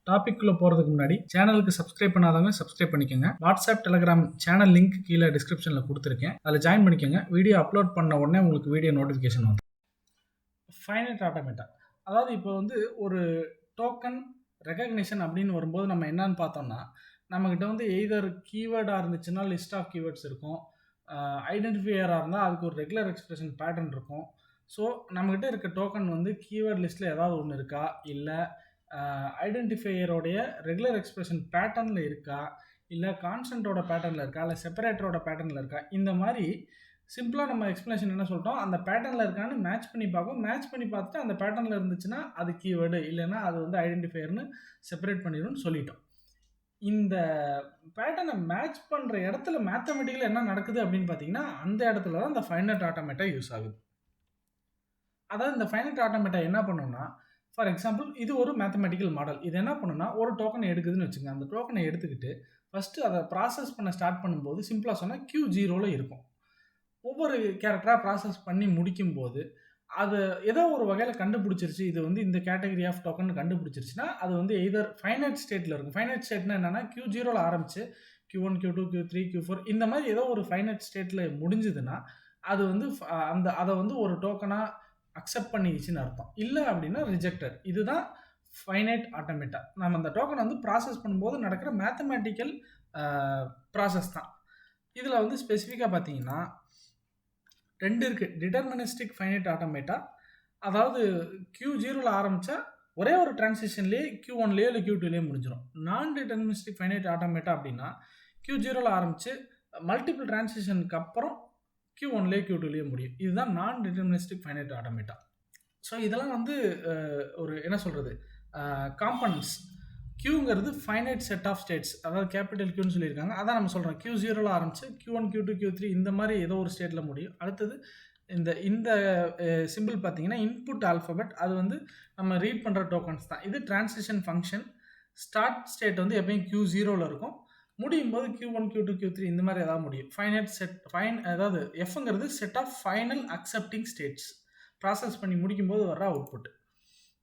டாபிக்குள்ளே போகிறதுக்கு முன்னாடி சேனலுக்கு சப்ஸ்கிரைப் பண்ணாதவங்க சப்ஸ்கிரைப் பண்ணிக்கோங்க. வாட்ஸ்அப் டெலிகிராம் சேனல் லிங்க் கீழே டிஸ்கிரிப்ஷனில் கொடுத்துருக்கேன், அதில் ஜாயின் பண்ணிக்கோங்க. வீடியோ அப்லோட் பண்ண உடனே உங்களுக்கு வீடியோ நோட்டிஃபிகேஷன் வந்து ஃபைனைட் ஆட்டோமேட்டா. அதாவது இப்போ வந்து ஒரு டோக்கன் ரெகக்னிஷன் அப்படின்னு வரும்போது நம்ம என்னன்னு பார்த்தோம்னா, நம்மக்கிட்ட வந்து எய்தர் கீவேர்டாக இருந்துச்சுன்னா லிஸ்ட் ஆஃப் கீவேர்ட்ஸ் இருக்கும், ஐடென்டிஃபையராக இருந்தால் அதுக்கு ஒரு ரெகுலர் எக்ஸ்பிரஷன் பேட்டர்ன் இருக்கும். ஸோ நம்மக்கிட்ட இருக்க டோக்கன் வந்து கீவேர்ட் லிஸ்ட்டில் ஏதாவது ஒன்று இருக்கா, இல்லை ஐடென்டிஃபையரோடைய ரெகுலர் எக்ஸ்பிரஷன் பேட்டர்னில் இருக்கா, இல்லை கான்ஸ்டன்ட்டோட பேட்டர்னில் இருக்கா, இல்லை செப்பரேட்டரோட பேட்டர்னில் இருக்கா. இந்த மாதிரி சிம்பிளாக நம்ம எக்ஸ்ப்ளனேஷன் என்ன சொல்லிட்டோம், அந்த பேட்டர்னில் இருக்கான்னு மேட்ச் பண்ணி பார்க்கும். மேட்ச் பண்ணி பார்த்துட்டு அந்த பேட்டர்னில் இருந்துச்சுன்னா அது கீவேர்டு, இல்லைன்னா அது வந்து ஐடென்டிஃபையர்னு செப்பரேட் பண்ணிடும்னு சொல்லிட்டோம். இந்த பேட்டர்னை மேட்ச் பண்ணுற இடத்துல மேத்தமெட்டிக்கல் என்ன நடக்குது அப்படின்னு பார்த்தீங்கன்னா, அந்த இடத்துல தான் இந்த ஃபைனைட் ஆட்டோமேட்டா யூஸ் ஆகுது. அதாவது இந்த ஃபைனைட் ஆட்டோமேட்டா என்ன பண்ணுன்னா, ஃபார் எக்ஸாம்பிள் இது ஒரு மேத்தமெட்டிக்கல் மாடல். இது என்ன பண்ணுன்னா, ஒரு டோக்கனை எடுக்குதுன்னு வச்சுங்க. அந்த டோக்கனை எடுத்துக்கிட்டு ஃபஸ்ட்டு அதை ப்ராசஸ் பண்ண ஸ்டார்ட் பண்ணும்போது சிம்பிளாக சொன்னால் Q0ல இருக்கும். ஒவ்வொரு கேரக்டராக ப்ராசஸ் பண்ணி முடிக்கும்போது அது ஏதோ ஒரு வகையில் கண்டுபிடிச்சிருச்சு, இது வந்து இந்த கேட்டகரி ஆஃப் டோக்கன் கண்டுபிடிச்சிருச்சுன்னா அது வந்து எய்தர் ஃபைனைட் ஸ்டேட்டில் இருக்கும். ஃபைனைட் ஸ்டேட்னா என்னென்னா Q0ல ஆரம்பிச்சு Q1, Q2, Q3, Q4 இந்த மாதிரி ஏதோ ஒரு ஃபைனைட் ஸ்டேட்டில் முடிஞ்சுதுன்னா அது வந்து அதை வந்து ஒரு டோக்கனாக அக்செப்ட் பண்ணிடுச்சுன்னு அர்த்தம். இல்லை அப்படின்னா ரிஜெக்டட். இதுதான் ஃபைனைட் ஆட்டோமேட்டா. நம்ம அந்த டோக்கனை வந்து ப்ராசஸ் பண்ணும்போது நடக்கிற மேத்தமேட்டிக்கல் ப்ராசஸ் தான். இதில் வந்து ஸ்பெசிஃபிக்காக பார்த்தீங்கன்னா 2 இருக்குது. டிட்டர்மினிஸ்டிக் ஃபைனைட் ஆட்டோமேட்டா, அதாவது Q0ல ஆரம்பித்தா ஒரே ஒரு டிரான்சிஷன்லேயே Q1லேயே இல்லை Q2லேயே முடிஞ்சிடும். நான் டிட்டர்மினிஸ்டிக் ஃபைனைட் ஆட்டோமேட்டா அப்படின்னா Q0ல ஆரம்பித்து மல்டிபிள் டிரான்சிஷனுக்கு அப்புறம் Q1லேயே Q2லேயே முடியும். இதுதான் நான் டிட்டர்மினிஸ்டிக் ஃபைனைட் ஆட்டோமேட்டா. ஸோ இதெல்லாம் வந்து ஒரு என்ன சொல்கிறது, காம்பனன்ட்ஸ். Qங்கிறது ஃபைனைட் செட் ஆஃப் ஸ்டேட்ஸ், அதாவது கேபிட்டல் Qன்னு சொல்லியிருக்காங்க. அதான் நம்ம சொல்கிறோம், Q0ல ஆரம்பித்து Q1, Q2, Q3 இந்த மாதிரி ஏதோ ஒரு ஸ்டேட்டில் முடியும். அடுத்தது இந்த சிம்பிள் பார்த்தீங்கன்னா இன்புட் ஆல்ஃபபெட், அது வந்து நம்ம ரீட் பண்ணுற டோக்கன்ஸ் தான். இது டிரான்சிஷன் ஃபங்க்ஷன். ஸ்டார்ட் ஸ்டேட் வந்து எப்பயும் Q0ல இருக்கும், முடியும் போது Q1, Q2, Q3 இந்த மாதிரி ஏதாவது முடியும். ஃபைனைட் செட் அதாவது எஃப்ங்கிறது set of final accepting states, process பண்ணி முடிக்கும்போது வர்ற அவுட்புட்.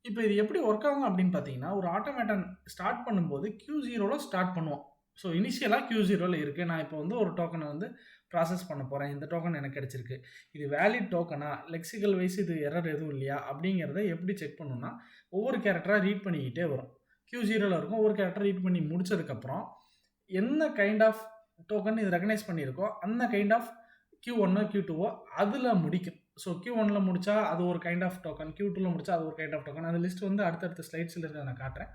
இப்போ இது எப்படி ஒர்க் ஆகும் அப்படின்னு பார்த்தீங்கன்னா, ஒரு ஆட்டோமேட்டன் ஸ்டார்ட் பண்ணும்போது Q0ல ஸ்டார்ட் பண்ணுவோம். ஸோ இனிஷியலாக Q0ல இருக்குது. நான் இப்போ வந்து ஒரு டோக்கனை வந்து ப்ராசஸ் பண்ண போகிறேன், இந்த டோக்கன் எனக்கு கிடச்சிருக்கு, இது வேலிட் டோக்கனா, லெக்சிக்கல் வைஸ் இது எரர் எதுவும் இல்லையா அப்படிங்கிறத எப்படி செக் பண்ணணும்னா, ஒவ்வொரு கேரக்டராக ரீட் பண்ணிக்கிட்டே வரும். Q0ல இருக்கும், ஒவ்வொரு கேரக்டர் ரீட் பண்ணி முடிச்சதுக்கப்புறம் என்ன கைண்ட் ஆஃப் டோக்கன் இது ரெகனைஸ் பண்ணியிருக்கோ அந்த கைண்ட் ஆஃப் Q1 Q2 அதில் முடிக்கும். ஸோ Q1ல முடித்தா அது ஒரு கைண்ட் ஆஃப் டோக்கன், Q2ல முடித்தா அது ஒரு கைண்ட் ஆஃப் டோக்கன். அந்த லிஸ்ட் வந்து அடுத்தடுத்த ஸ்லைட்ஸில் இருக்கிறத நான் காட்டுறேன்.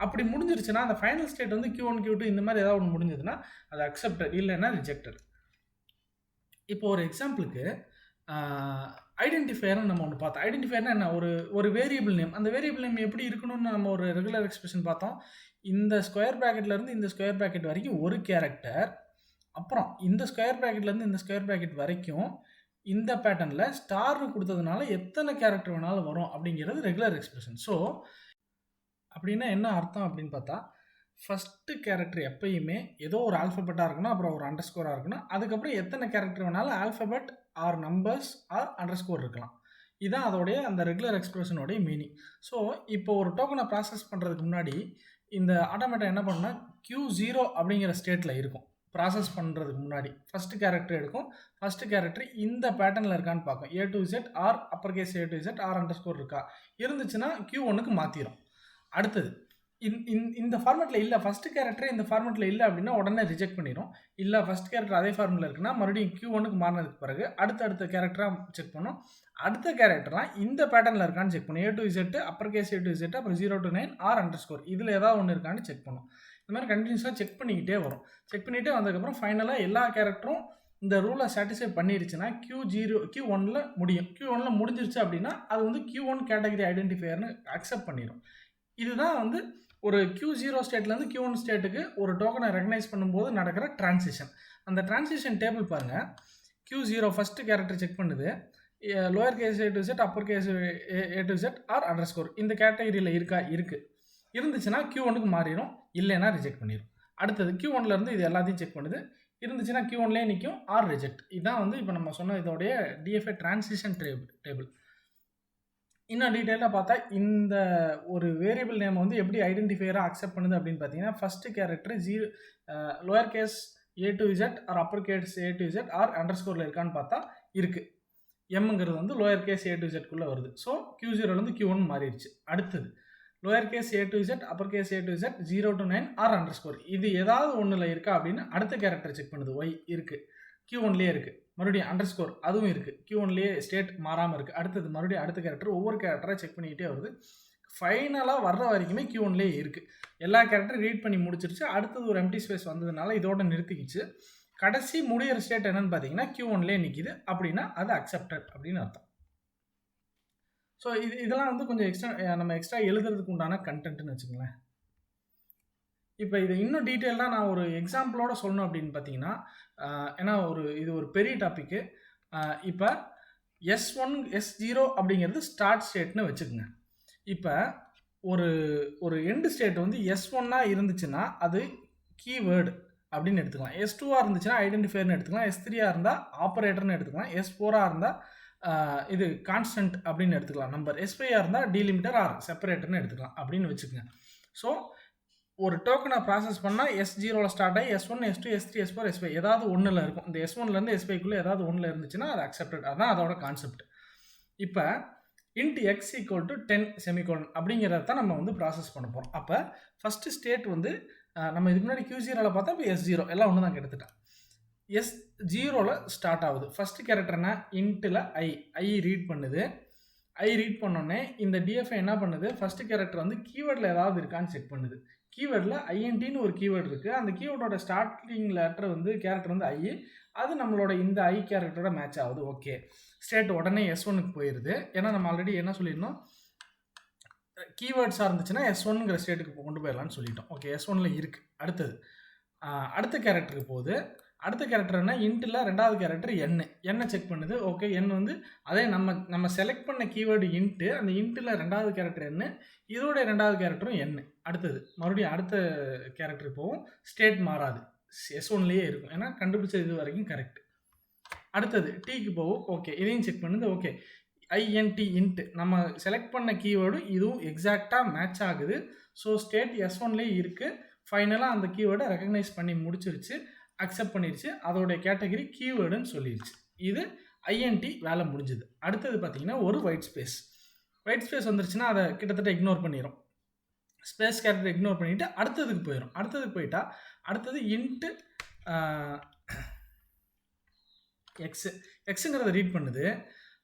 அப்படி முடிஞ்சிருச்சுன்னா அந்த ஃபைனல் ஸ்டேட் வந்து Q1, Q2 இந்த மாதிரி ஏதாவது ஒன்று முடிஞ்சதுன்னா அது அக்செப்டட், இல்லைன்னா ரிஜெக்டட். இப்போ ஒரு எக்ஸாம்பிளுக்கு ஐடென்டிஃபையர்னு நம்ம ஒன்று பார்த்தோம். ஐடென்டிஃபையர்னா என்ன, ஒரு வேரியபிள் நேம். அந்த வேரியபிள் நேம் எப்படி இருக்கணும்னு நம்ம ஒரு ரெகுலர் எக்ஸ்பிரஷன் பார்த்தோம். இந்த ஸ்கொயர் ப்ராக்கெட்லேருந்து இந்த ஸ்கொயர் ப்ராக்கெட் வரைக்கும் ஒரு கேரக்டர், அப்புறம் இந்த ஸ்கொயர் ப்ராக்கெட்லேருந்து இந்த ஸ்கொயர் ப்ராக்கெட் வரைக்கும் இந்த பேட்டர்னில் ஸ்டார்னு கொடுத்ததுனால எத்தனை கேரக்டர் வேணாலும் வரும் அப்படிங்கிறது ரெகுலர் எக்ஸ்பிரஷன். ஸோ அப்படின்னா என்ன அர்த்தம் அப்படின்னு பார்த்தா, ஃபஸ்ட்டு கேரக்டர் எப்பயுமே ஏதோ ஒரு ஆல்ஃபபெட்டாக இருக்கணும், அப்புறம் ஒரு அண்டர்ஸ்கோராக இருக்கணும். அதுக்கப்புறம் எத்தனை கேரக்டர் வேணாலும் alphabet or numbers or underscore இருக்கலாம். இதுதான் அதோடைய அந்த ரெகுலர் எக்ஸ்பிரஷனோடைய மீனிங். ஸோ இப்போ ஒரு டோக்கனை ப்ராசஸ் பண்ணுறதுக்கு முன்னாடி இந்த ஆட்டோமேட்டா என்ன பண்ணுன்னா, Q0 அப்படிங்கிற ஸ்டேட்டில் இருக்கும். ப்ராசஸ் பண்ணுறதுக்கு முன்னாடி ஃபஸ்ட்டு கேரக்டர் எடுக்கும். ஃபஸ்ட்டு கேரக்டர் இந்த பேட்டர்னில் இருக்கான்னு பார்க்கும். A to Z or upper case A to Z or underscore இருக்கா, இருந்துச்சுன்னா Q1க்கு மாற்றிடும். அடுத்தது இந்த ஃபார்மேட்டில் இல்லை, ஃபஸ்ட்டு கேரக்டர் இந்த ஃபார்மேட்டில் இல்லை அப்படின்னா உடனே ரிஜெக்ட் பண்ணிடும். இல்லை ஃபஸ்ட் கேரக்டர் அதே ஃபார்முலா இருக்குன்னா மறுபடியும் Q1க்கு மாறினதுக்கு பிறகு அடுத்த கேரக்டராக செக் பண்ணும். அடுத்த கேரக்டர்லாம் இந்த பேட்டர்னில் இருக்கான்னு செக் பண்ணும். A to Z, upper case A to Z, அப்புறம் 0 to 9 ஆர் அண்டர்ஸ்கோர், இதில் ஏதாவது ஒன்று இருக்கான்னு செக் பண்ணும். இந்த மாதிரி கண்டினியூஸாக செக் பண்ணிக்கிட்டே வரும். செக் பண்ணிகிட்டே வந்ததுக்கப்புறம் ஃபைனலாக எல்லா கேரக்டரும் இந்த ரூலை சாட்டிஸ்ஃபை பண்ணிருச்சுன்னா Q1ல முடியும். Q1ல முடிஞ்சிருச்சு அப்படின்னா அது வந்து Q1 கேட்டகரி ஐடென்டிஃபையர்னு அக்செப்ட் பண்ணிடும். இதுதான் வந்து ஒரு Q0 ஸ்டேட்லேருந்து Q1 ஸ்டேட்டுக்கு ஒரு டோக்கனை ரெகனைஸ் பண்ணும்போது நடக்கிற டிரான்சிஷன். அந்த டிரான்சிஷன் டேபிள் பாருங்கள். Q0 ஃபஸ்ட்டு கேரக்டர் செக் பண்ணுது, lower case A to Z, upper case A to Z or underscore இந்த கேட்டகரியில் இருக்குது. இருந்துச்சுன்னா Q1க்கு மாறிடும், இல்லைன்னா ரிஜெக்ட் பண்ணிடும். அடுத்தது Q1லேருந்து இது எல்லாத்தையும் செக் பண்ணுது, இருந்துச்சுன்னா Q1லேயே நிற்கும் ஆர் ரிஜெக்ட். இதுதான் வந்து இப்போ நம்ம சொன்ன இதோடைய DFA டிரான்சிஷன் டேபிள். இன்னும் டீட்டெயிலாக பார்த்தா இந்த ஒரு வேரியபிள் நேம் வந்து எப்படி ஐடென்டிஃபையராக அக்செப்ட் பண்ணுது அப்படின்னு பார்த்தீங்கன்னா first character lower case A to Z or upper case A to Z or அண்டர்ஸ்கோரில் இருக்கான்னு பார்த்தா இருக்குது. எம்ங்கிறது வந்து லோயர் கேஸ் A to Zக்குள்ளே வருது. ஸோ Q0லேருந்து Q1 மாறிடுச்சு. அடுத்தது lower case A to Z upper case A to Z 0 to 9 or underscore, இது ஏதாவது ஒன்றில் இருக்கா அப்படின்னு அடுத்த கேரக்டர் செக் பண்ணுது. ஒய் இருக்குது, Q1லேயே இருக்குது. மறுபடியும் அண்டர்ஸ்கோர் அதுவும் இருக்குது, Q1லேயே ஸ்டேட் மாறாமல் இருக்குது. அடுத்தது மறுபடியும் அடுத்த கேரக்டர் ஒவ்வொரு கேரக்டராக செக் பண்ணிக்கிட்டே வருது. ஃபைனலாக வர்ற வரைக்குமே Q1லேயே இருக்குது. எல்லா கேரக்டரும் ரீட் பண்ணி முடிச்சிருச்சு. அடுத்தது ஒரு எம்டி ஸ்பேஸ் வந்ததுனால இதோட நிறுத்திக்கிச்சு. கடைசி முடிகிற ஸ்டேட் என்னன்னு பார்த்தீங்கன்னா Q1லேயே நிற்கிது. அப்படின்னா அது அக்செப்டட் அப்படின்னு அர்த்தம். ஸோ இதெல்லாம் வந்து கொஞ்சம் எக்ஸ்ட்ரா எழுதுறதுக்கு உண்டான கண்டென்ட்னு வச்சுக்கோங்களேன். இப்போ இது இன்னும் டீட்டெயிலாக நான் ஒரு எக்ஸாம்பிளோட சொல்லணும் அப்படின்னு பார்த்தீங்கன்னா, ஏன்னா இது ஒரு பெரிய டாப்பிக்கு. இப்போ S1 S0 அப்படிங்கிறது ஸ்டார்ட் ஸ்டேட்னு வச்சுக்கோங்க. இப்போ ஒரு எண்டு ஸ்டேட் வந்து S1 இருந்துச்சுன்னா அது கீவேர்டு அப்படின்னு எடுத்துக்கலாம். S2 இருந்துச்சுன்னா ஐடென்டிஃபையர்னு எடுத்துக்கலாம். S3 இருந்தால் ஆப்ரேட்டர்னு எடுத்துக்கலாம். S4 இருந்தால் இது கான்ஸ்டன்ட் அப்படின்னு எடுத்துக்கலாம் நம்பர். S5 இருந்தால் டீலிமிட்டர் ஆர் செப்பரேட்டர்னு எடுத்துக்கலாம் அப்படின்னு வச்சுக்கோங்க. ஸோ ஒரு டோக்கனை ப்ராசஸ் பண்ணால் S0ல் ஸ்டார்ட் ஆகி S1 S2 S3 S4 S5 ஏதாவது ஒன்றில் இருக்கும். இந்த S1லேருந்து S5க்குள்ளே ஏதாவது ஒன்றில் இருந்துச்சுன்னா அது அக்செப்டட். அதுதான் அதோட கான்செப்ட். இப்போ int x equal to 10 semicolon அப்படிங்கிறத தான் நம்ம வந்து ப்ராசஸ் பண்ண போகிறோம். அப்போ ஃபஸ்ட்டு ஸ்டேட் வந்து நம்ம இதுக்கு முன்னாடி Q0ல் பார்த்தா இப்போ S0 எல்லாம் ஒன்று தான் எடுத்துட்டேன். S0ல் ஸ்டார்ட் ஆகுது. ஃபஸ்ட்டு கேரக்டர்னா இன்ட்டில் ஐ ரீட் பண்ணுது. ஐ ரீட் பண்ணோடனே இந்த டிஎஃப்ஐ என்ன பண்ணுது, ஃபஸ்ட்டு கேரக்டர் வந்து கீவேர்டில் ஏதாவது இருக்கான்னு செக் பண்ணுது. கீவேர்டில் ஐஎன்டின்னு ஒரு கீவேர்டு இருக்குது. அந்த கீவேர்டோட ஸ்டார்டிங் லெட்டர் வந்து கேரக்டர் வந்து ஐ, அது நம்மளோட இந்த ஐ கேரக்டரோட மேட்ச் ஆகுது. ஓகே, ஸ்டேட் உடனே S1க்கு போயிடுது. ஏன்னா நம்ம ஆல்ரெடி என்ன சொல்லியிருந்தோம், கீவேர்ட்ஸாக இருந்துச்சுன்னா S1ங்கிற ஸ்டேட்டுக்கு கொண்டு போயிடலான்னு சொல்லிட்டோம். ஓகே, S1ல் இருக்குது. அடுத்த கேரக்டருக்கு போகுது. அடுத்த கேரக்டர்னா இன்ட்டில் ரெண்டாவது கேரக்டர் என்ன செக் பண்ணுது. ஓகே, என் வந்து அதே நம்ம செலக்ட் பண்ண கீவேர்டு இன்ட்டு, அந்த இன்ட்டில் ரெண்டாவது கேரக்டர் என்ன, இதோட ரெண்டாவது கேரக்டரும் என்ன. அடுத்தது மறுபடியும் அடுத்த கேரக்டருக்கு போகும். ஸ்டேட் மாறாது, S1லேயே இருக்கும். ஏன்னா கண்டுபிடிச்சது இது வரைக்கும் கரெக்ட். அடுத்தது டீக்கு போகும். ஓகே, இதையும் செக் பண்ணுது. ஓகே, ஐஎன்டி இன்ட்டு நம்ம செலக்ட் பண்ண கீவேர்டு இதுவும் எக்ஸாக்டாக மேட்ச் ஆகுது. ஸோ ஸ்டேட் S1லேயே இருக்குது. ஃபைனலாக அந்த கீவேர்டை ரெக்கக்னைஸ் பண்ணி முடிச்சிருச்சு, அக்செப்ட் பண்ணிடுச்சு. அதோடைய கேட்டகரி கீவேர்டுன்னு சொல்லிடுச்சு. இது ஐஎன்டி வேலை முடிஞ்சுது. அடுத்தது பார்த்தீங்கன்னா ஒரு ஒயிட் ஸ்பேஸ் வந்துருச்சுன்னா அதை கிட்டத்தட்ட இக்னோர் பண்ணிடும். ஸ்பேஸ் கேரக்டர் இக்னோர் பண்ணிவிட்டு அடுத்ததுக்கு போயிடும். அடுத்ததுக்கு போயிட்டா அடுத்தது இன்ட்டு எக்ஸுங்கிறத ரீட் பண்ணுது.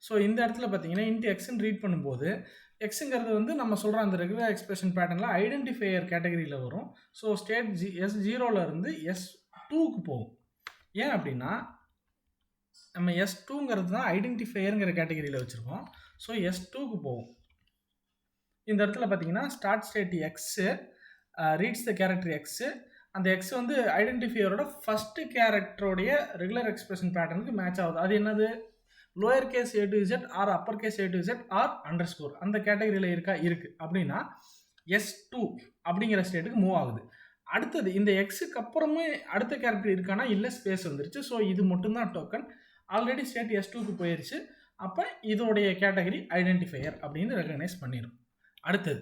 ஸோ இந்த இடத்துல பார்த்தீங்கன்னா இன்ட்டு எக்ஸ்ன்னு ரீட் பண்ணும்போது எக்ஸுங்கிறது வந்து நம்ம சொல்கிற அந்த ரெகுலர் எக்ஸ்பிரஷன் பேட்டர்னில் ஐடென்டிஃபையர் கேட்டகரியில் வரும். ஸோ ஸ்டேட் S0ல் இருந்து S2க்கு போகும். ஏன் அப்படின்னா நம்ம S2ங்கிறது தான் ஐடென்டிஃபையருங்கிற கேட்டகரியில் வச்சுருக்கோம். ஸோ S2க்கு போகும். இந்த இடத்துல பார்த்தீங்கன்னா start state X reads the character X. அந்த எக்ஸ் வந்து ஐடென்டிஃபையரோட ஃபஸ்ட்டு கேரக்டரோடைய ரெகுலர் எக்ஸ்பிரஷன் பேட்டர்னுக்கு மேட்ச் ஆகுது. அது என்னது, lower case A to Z or upper case A to Z or underscore அந்த கேட்டகரியில் இருக்குது அப்படின்னா S2 அப்படிங்கிற ஸ்டேட்டுக்கு மூவ் ஆகுது. அடுத்தது இந்த எக்ஸுக்கு அப்புறமே அடுத்த கேரக்டர் இருக்கானா, இல்லை ஸ்பேஸ் வந்துருச்சு. ஸோ இது மட்டும்தான் டோக்கன். ஆல்ரெடி ஸ்டேட் S2க்கு போயிடுச்சு. அப்போ இதோடைய கேட்டகரி ஐடென்டிஃபையர் அப்படின்னு ரெகனைஸ் பண்ணிடும். அடுத்தது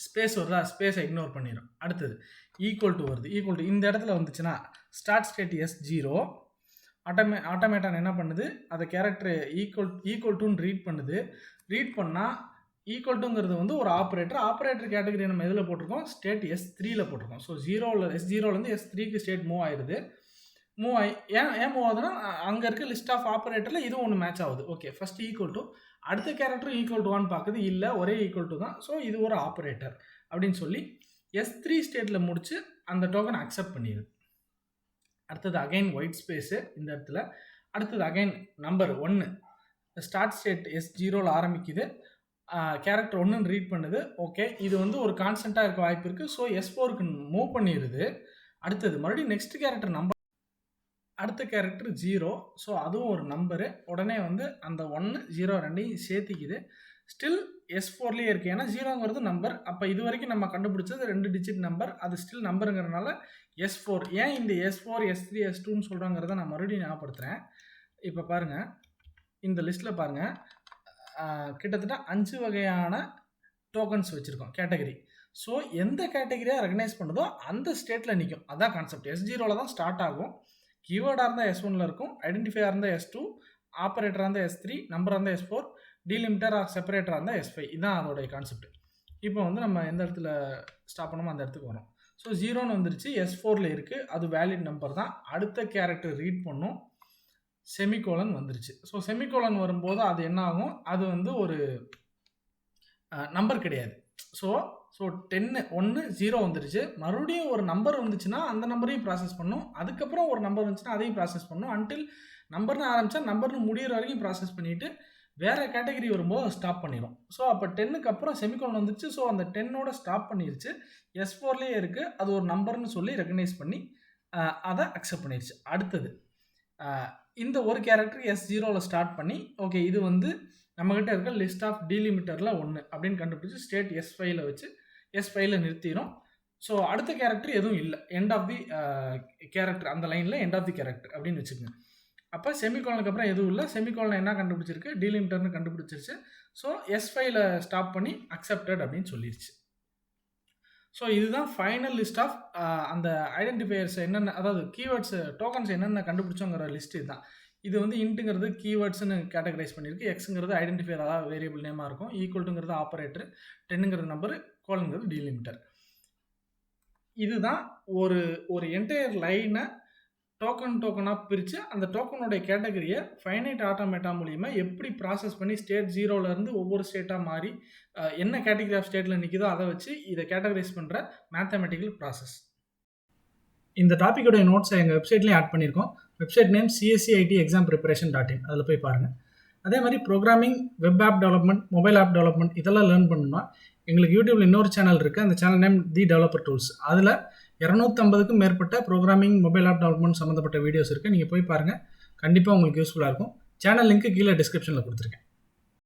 ஸ்பேஸ் வருதா, ஸ்பேஸை இக்னோர் பண்ணிடும். அடுத்தது ஈக்குவல் டு வருது. ஈக்குவல் டு இந்த இடத்துல வந்துச்சுன்னா ஸ்டார்ட் ஸ்டேட் S0 ஆட்டோமேட்டான் என்ன பண்ணுது, அதை கேரக்டர் ஈக்குவல் டுன்னு ரீட் பண்ணுது. ரீட் பண்ணால் ஈக்குவல் டுங்கிறது வந்து ஒரு ஆப்ரேட்டர் கேட்டகரி நம்ம எதில் போட்டிருக்கோம், ஸ்டேட் S3ல் போட்டிருக்கோம். ஸோ S0லேருந்து S3க்கு ஸ்டேட் மூவ் ஆயிடுது. மூவ் ஆகி ஏன் மூவ் ஆகுதுன்னா அங்கே இருக்க லிஸ்ட் ஆஃப் ஆப்ரேட்டரில் இதுவும் ஒன்று மேட்ச் ஆகுது. ஓகே, ஃபஸ்ட் ஈக்குவல் டு, அடுத்த கேரக்டரும் ஈக்குவல் டுவான்னு பார்க்குது, இல்லை ஒரே ஈக்குவல் டு தான். ஸோ இது ஒரு ஆப்ரேட்டர் அப்படின்னு சொல்லி S3 ஸ்டேட்டில் முடித்து அந்த டோக்கன் அக்செப்ட் பண்ணிடுது. அடுத்தது அகைன் ஒயிட் ஸ்பேஸு இந்த இடத்துல. அடுத்தது அகைன் நம்பர் 1 ஸ்டார்ட் ஸ்டேட் S0ல் ஆரம்பிக்குது. கேரக்டர் 1ன்னு ரீட் பண்ணுது. ஓகே, இது வந்து ஒரு கான்ஸ்டண்ட்டாக இருக்க வாய்ப்பு இருக்குது. ஸோ S4க்கு மூவ் பண்ணிடுது. அடுத்தது மறுபடியும் நெக்ஸ்ட் கேரக்டர் நம்பர், அடுத்த கேரக்டர் 0. ஸோ அதுவும் ஒரு நம்பரு. உடனே வந்து அந்த 1 0 ரெண்டையும் சேர்த்திக்குது. ஸ்டில் S4லேயே இருக்குது. ஏன்னா 0ங்கிறது நம்பர். அப்போ இது வரைக்கும் நம்ம கண்டுபிடிச்சது 2 டிஜிட் நம்பர், அது ஸ்டில் நம்பருங்கிறதுனால S4. ஏன் இந்த S4 S3 S2ன்னு சொல்கிறாங்கிறத நான் மறுபடியும் ஞாபகப்படுத்துகிறேன். இப்போ பாருங்கள், இந்த லிஸ்ட்டில் பாருங்கள், கிட்டத்தட்ட 5 வகையான டோக்கன்ஸ் வச்சுருக்கோம் கேட்டகரி. ஸோ எந்த கேட்டகரியாக ரெகனைஸ் பண்ணுதோ அந்த ஸ்டேட்டில் நிற்கும். அதான் கான்செப்ட். S0ல் தான் ஸ்டார்ட் ஆகும். கீவேர்டாக இருந்தால் S1ல் இருக்கும், ஐடென்டிஃபையாக இருந்தால் S2, ஆப்பரேட்டராக இருந்தால் S3, நம்பராக இருந்தால் S4, டீலிமிட்டர் ஆர் செப்பரேட்டராக இருந்தால் S5. இதுதான் அதோடைய கான்செப்ட். இப்போ வந்து நம்ம எந்த இடத்துல ஸ்டாப் பண்ணோமோ அந்த இடத்துக்கு வரோம். ஸோ 0ன்னு வந்துருச்சு, S4ல் இருக்குது, அது வேலிட் நம்பர் தான். அடுத்த கேரக்டர் ரீட் பண்ணும், செமிகோலன் வந்துருச்சு. ஸோ செமிகோலன் வரும்போது அது என்ன ஆகும், அது வந்து ஒரு நம்பர் கிடையாது. ஸோ 10 1 0 வந்துருச்சு. மறுபடியும் ஒரு நம்பர் வந்துச்சுன்னா அந்த நம்பரையும் ப்ராசஸ் பண்ணும். அதுக்கப்புறம் ஒரு நம்பர் வந்துச்சுன்னா அதையும் ப்ராசஸ் பண்ணும். அன்டில் நம்பர்னு ஆரம்பித்தா நம்பர்னு முடிகிற வரைக்கும் ப்ராசஸ் பண்ணிவிட்டு வேறு கேட்டகரி வரும்போது ஸ்டாப் பண்ணிடும். ஸோ அப்போ 10க்கு அப்புறம் செமிகோலன் வந்துருச்சு. ஸோ அந்த 10ஓட ஸ்டாப் பண்ணிருச்சு. S4லேயே இருக்குது, அது ஒரு நம்பர்னு சொல்லி ரெகனைஸ் பண்ணி அதை அக்செப்ட் பண்ணிருச்சு. அடுத்தது இந்த ஒரு கேரக்டர் S0ல் ஸ்டார்ட் பண்ணி ஓகே இது வந்து நம்மகிட்ட இருக்க லிஸ்ட் ஆஃப் டீலிமிட்டரில் 1 அப்படின்னு கண்டுபிடிச்சி ஸ்டேட் S5ல் வச்சு S5ல் நிறுத்திடும். ஸோ அடுத்த கேரக்டர் எதுவும் இல்லை, எண்ட் ஆஃப் தி கேரக்டர், அந்த லைனில் எண்ட் ஆஃப் தி கேரக்டர் அப்படின்னு வச்சுக்கோங்க. அப்போ செமிகோலனுக்கு அப்புறம் எதுவும் இல்லை. செமிகோலன் என்ன கண்டுபிடிச்சிருக்கு, டீலிமிட்டர்னு கண்டுபிடிச்சிருச்சு. ஸோ S5ல் ஸ்டாப் பண்ணி அக்செப்டட் அப்படின்னு சொல்லிடுச்சு. ஸோ இதுதான் ஃபைனல் லிஸ்ட் ஆஃப் அந்த ஐடென்டிஃபையர்ஸ் என்னென்ன, அதாவது கீவேர்ட்ஸ் டோக்கன்ஸ் என்னென்ன கண்டுபிடிச்சோங்கிற லிஸ்ட் இதுதான். இது வந்து இன்ட்டுங்கிறது கீவேர்ட்ஸ்னு கேட்டகரைஸ் பண்ணியிருக்கு, எக்ஸுங்கிறது ஐடென்டிஃபையர், அதாவது வேரியபிள் நேமாக இருக்கும், ஈக்குவல்ட்டுங்கிறது ஆப்பரேட்டர், 10ங்கிறது நம்பர், கோலனுங்கிறது டீலிமிட்டர். இதுதான் ஒரு என்டையர் லைனை டோக்கனாக பிரித்து அந்த டோக்கனுடைய கேட்டகரியை ஃபைனைட் ஆட்டோமேட்டா மூலிமா எப்படி ப்ராசஸ் பண்ணி ஸ்டேட் 0லேருந்து ஒவ்வொரு ஸ்டேட்டாக மாறி என்ன கேட்டகரி ஆஃப் ஸ்டேட்டில் நிற்கிதோ அதை வச்சு இதை கேட்டகரைஸ் பண்ணுற மேத்தமெட்டிக்கல் ப்ராசஸ். இந்த டாப்பிக்கோடைய நோட்ஸை எங்கள் வெப்சைட்லேயும் ஆட் பண்ணியிருக்கோம். வெப்சைட் நேம் cscitexampreparation.in, அதில் போய் பாருங்கள். அதே மாதிரி programming, web app development, mobile app development இதெல்லாம் லேர்ன் பண்ணணும்னா எங்களுக்கு யூடியூப்பில் இன்னொரு சேனல் இருக்குது. அந்த channel name the developer tools. அதில் 250க்கும் மேற்பட்ட ப்ரோக்ராமிங், மொபைல் ஆப் டெவலப்மெண்ட் சம்மந்தப்பட்ட வீடியோஸ் இருக்குது. நீங்கள் போய் பாருங்கள், கண்டிப்பாக உங்களுக்கு யூஸ்ஃபுல்லாக இருக்கும். சேனல் லிங்க்கு கீழே டிஸ்கிரிப்ஷனில் கொடுத்துருக்கேன்.